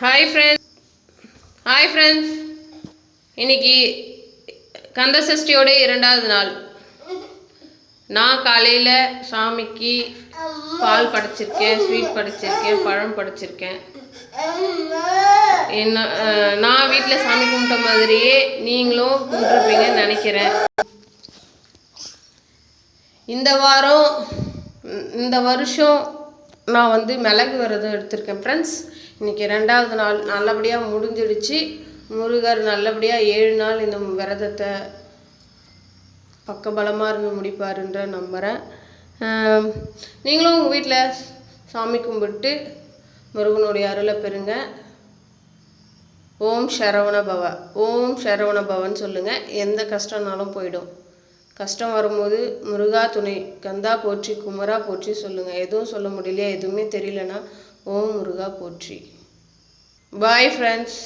Hi friends இன்னைக்கு கந்த சஷ்டியோட 2வது நாள். நான் காலையில் சாமிக்கு பால் படைச்சிருக்கேன், ஸ்வீட் படைச்சிருக்கேன், பழம் படைச்சிருக்கேன். நான் வீட்டில் சாமி கும்பிட்ட மாதிரியே நீங்களும் கும்பிட்ருப்பீங்கன்னு நினைக்கிறேன். இந்த வருஷம் நான் மிளகு விரதம் எடுத்திருக்கேன் ஃப்ரெண்ட்ஸ். இன்றைக்கி 2வது நாள் நல்லபடியாக முடிஞ்சிடுச்சு. முருகர் நல்லபடியாக 7 நாள் இந்த விரதத்தை பக்கபலமாக இருந்து முடிப்பாருன்ற நம்புகிறேன். நீங்களும் உங்கள் வீட்டில் சாமி கும்பிட்டு முருகனுடைய அருளை பெறுங்க. ஓம் சரவண பவன்னு சொல்லுங்கள். எந்த கஷ்டம்னாலும் போயிடும். கஷ்டம் வரும்போது முருகா துணை, கந்தா போற்றி, குமரா போற்றி சொல்லுங்கள். எதுவும் சொல்ல முடியலையா, எதுவுமே தெரியலனா ஓம் முருகா போற்றி. Bye friends.